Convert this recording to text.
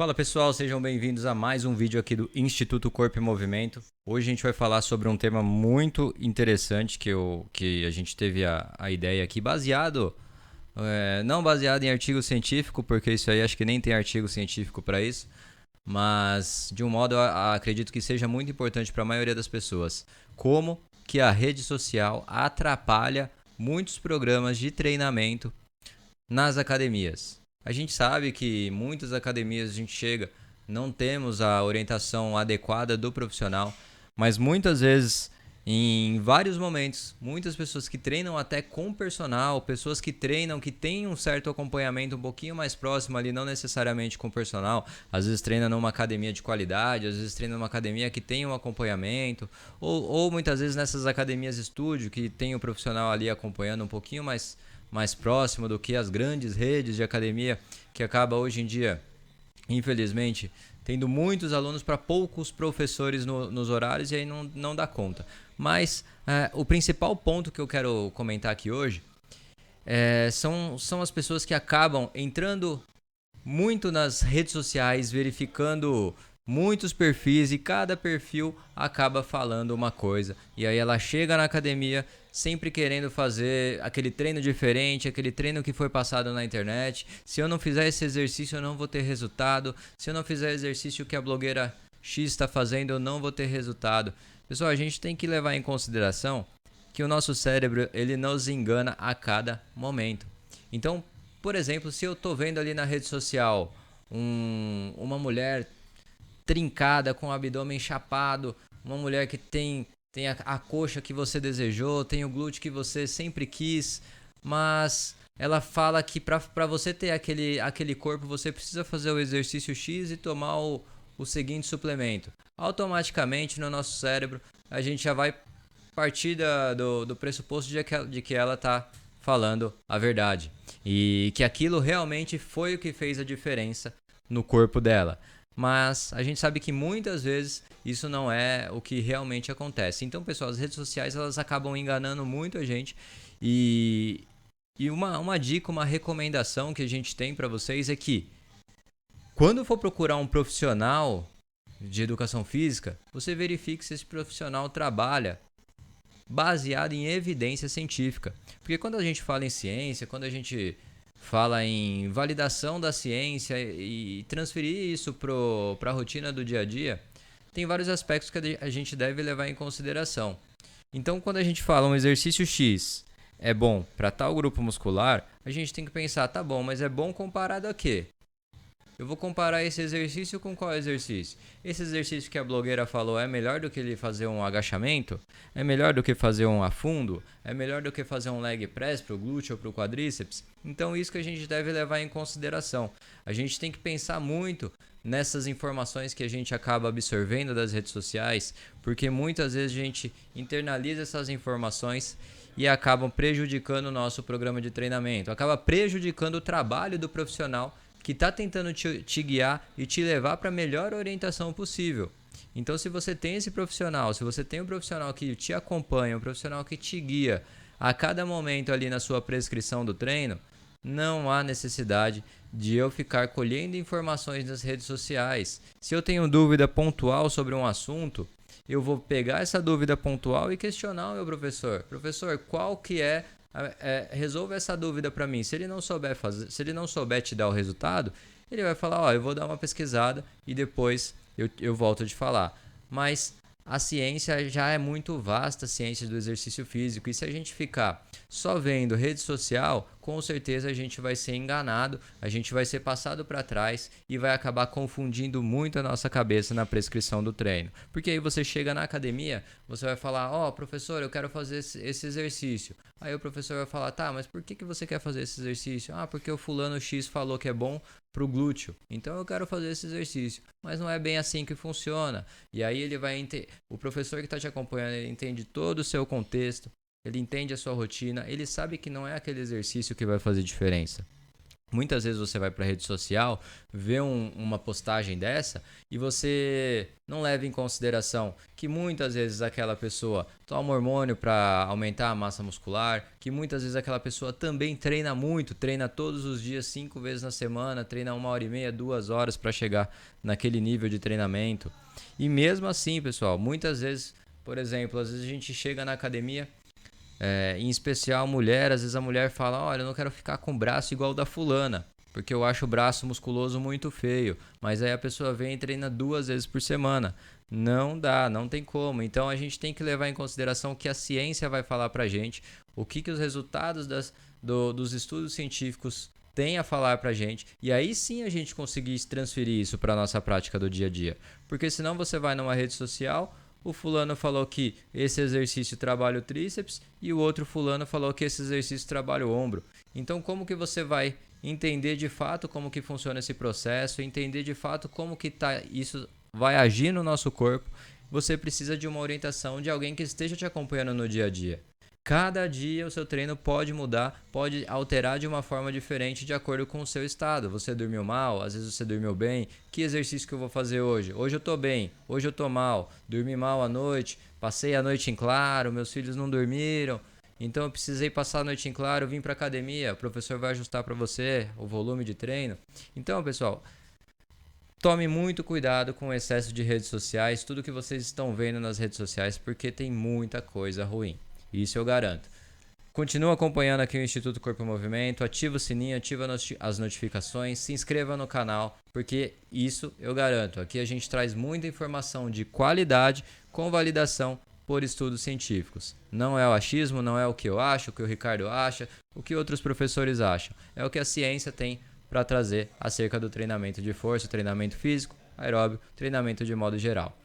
Fala pessoal, sejam bem-vindos a mais um vídeo aqui do Instituto Corpo e Movimento. Hoje a gente vai falar sobre um tema muito interessante que a gente teve a ideia aqui, não baseado em artigo científico, porque isso aí acho que nem tem artigo científico para isso, mas de um modo eu acredito que seja muito importante para a maioria das pessoas. Como que a rede social atrapalha muitos programas de treinamento nas academias. A gente sabe que muitas academias a gente chega, não temos a orientação adequada do profissional, mas muitas vezes, em vários momentos, muitas pessoas que treinam até com personal, pessoas que treinam, que têm um certo acompanhamento um pouquinho mais próximo ali, não necessariamente com personal, às vezes treina numa academia de qualidade, às vezes treina numa academia que tem um acompanhamento, ou muitas vezes nessas academias estúdio que tem o profissional ali acompanhando um pouquinho mais próximo do que as grandes redes de academia, que acaba hoje em dia, infelizmente, tendo muitos alunos para poucos professores nos horários e aí não dá conta. Mas o principal ponto que eu quero comentar aqui hoje são as pessoas que acabam entrando muito nas redes sociais, verificando muitos perfis e cada perfil acaba falando uma coisa. E aí ela chega na academia sempre querendo fazer aquele treino diferente, aquele treino que foi passado na internet. Se eu não fizer esse exercício, eu não vou ter resultado. Se eu não fizer o exercício que a blogueira X está fazendo, eu não vou ter resultado. Pessoal, a gente tem que levar em consideração que o nosso cérebro ele nos engana a cada momento. Então, por exemplo, se eu estou vendo ali na rede social uma mulher trincada, com o abdômen chapado, uma mulher que tem a coxa que você desejou, tem o glúteo que você sempre quis, mas ela fala que para você ter aquele corpo, você precisa fazer o exercício X e tomar o seguinte suplemento. Automaticamente no nosso cérebro, a gente já vai partir do pressuposto de que ela está falando a verdade. E que aquilo realmente foi o que fez a diferença no corpo dela. Mas a gente sabe que muitas vezes isso não é o que realmente acontece. Então, pessoal, as redes sociais elas acabam enganando muito a gente. E uma dica, uma recomendação que a gente tem para vocês é que quando for procurar um profissional de educação física, você verifique se esse profissional trabalha baseado em evidência científica. Porque quando a gente fala em ciência, quando a gente fala em validação da ciência e transferir isso para a rotina do dia a dia, tem vários aspectos que a gente deve levar em consideração. Então, quando a gente fala um exercício X é bom para tal grupo muscular, a gente tem que pensar, tá bom, mas é bom comparado a quê? Eu vou comparar esse exercício com qual exercício? Esse exercício que a blogueira falou é melhor do que ele fazer um agachamento? É melhor do que fazer um afundo? É melhor do que fazer um leg press para o glúteo ou para o quadríceps? Então isso que a gente deve levar em consideração. A gente tem que pensar muito nessas informações que a gente acaba absorvendo das redes sociais, porque muitas vezes a gente internaliza essas informações e acabam prejudicando o nosso programa de treinamento, acaba prejudicando o trabalho do profissional que está tentando te guiar e te levar para a melhor orientação possível. Então, se você tem esse profissional, se você tem um profissional que te acompanha, um profissional que te guia a cada momento ali na sua prescrição do treino, não há necessidade de eu ficar colhendo informações nas redes sociais. Se eu tenho dúvida pontual sobre um assunto, eu vou pegar essa dúvida pontual e questionar o meu professor. Professor, qual que resolva essa dúvida para mim. Se ele não souber te dar o resultado, ele vai falar, eu vou dar uma pesquisada e depois eu volto a te falar. Mas a ciência já é muito vasta, a ciência do exercício físico, e se a gente ficar só vendo rede social, com certeza a gente vai ser enganado, a gente vai ser passado para trás e vai acabar confundindo muito a nossa cabeça na prescrição do treino. Porque aí você chega na academia, você vai falar, professor, eu quero fazer esse exercício. Aí o professor vai falar, tá, mas por que você quer fazer esse exercício? Porque o fulano X falou que é bom pro glúteo, então eu quero fazer esse exercício, mas não é bem assim que funciona. E aí ele vai o professor que está te acompanhando, ele entende todo o seu contexto, ele entende a sua rotina, ele sabe que não é aquele exercício que vai fazer diferença. Muitas vezes você vai para a rede social, vê uma postagem dessa e você não leva em consideração que muitas vezes aquela pessoa toma hormônio para aumentar a massa muscular, que muitas vezes aquela pessoa também treina muito, treina todos os dias, 5 vezes na semana, treina 1h30, 2 horas para chegar naquele nível de treinamento. E mesmo assim, pessoal, muitas vezes, por exemplo, às vezes a gente chega na academia, em especial mulher, às vezes a mulher fala, olha, eu não quero ficar com o braço igual o da fulana, porque eu acho o braço musculoso muito feio. Mas aí a pessoa vem e treina 2 vezes por semana. Não dá, não tem como. Então a gente tem que levar em consideração que a ciência vai falar pra gente, o que os resultados dos estudos científicos têm a falar pra gente, e aí sim a gente conseguir transferir isso para nossa prática do dia a dia. Porque senão você vai numa rede social, o fulano falou que esse exercício trabalha o tríceps e o outro fulano falou que esse exercício trabalha o ombro. Então como que você vai entender de fato como que funciona esse processo, entender de fato como que isso vai agir no nosso corpo? Você precisa de uma orientação de alguém que esteja te acompanhando no dia a dia. Cada dia o seu treino pode mudar, pode alterar de uma forma diferente de acordo com o seu estado. Você dormiu mal, às vezes você dormiu bem. Que exercício que eu vou fazer hoje? Hoje eu tô bem, hoje eu tô mal. Dormi mal à noite, passei a noite em claro, meus filhos não dormiram. Então eu precisei passar a noite em claro, vim para academia, o professor vai ajustar para você o volume de treino. Então, pessoal, tome muito cuidado com o excesso de redes sociais, tudo que vocês estão vendo nas redes sociais, porque tem muita coisa ruim. Isso eu garanto. Continua acompanhando aqui o Instituto Corpo e Movimento, ativa o sininho, ativa as notificações, se inscreva no canal, porque isso eu garanto. Aqui a gente traz muita informação de qualidade com validação por estudos científicos. Não é o achismo, não é o que eu acho, o que o Ricardo acha, o que outros professores acham. É o que a ciência tem para trazer acerca do treinamento de força, treinamento físico, aeróbio, treinamento de modo geral.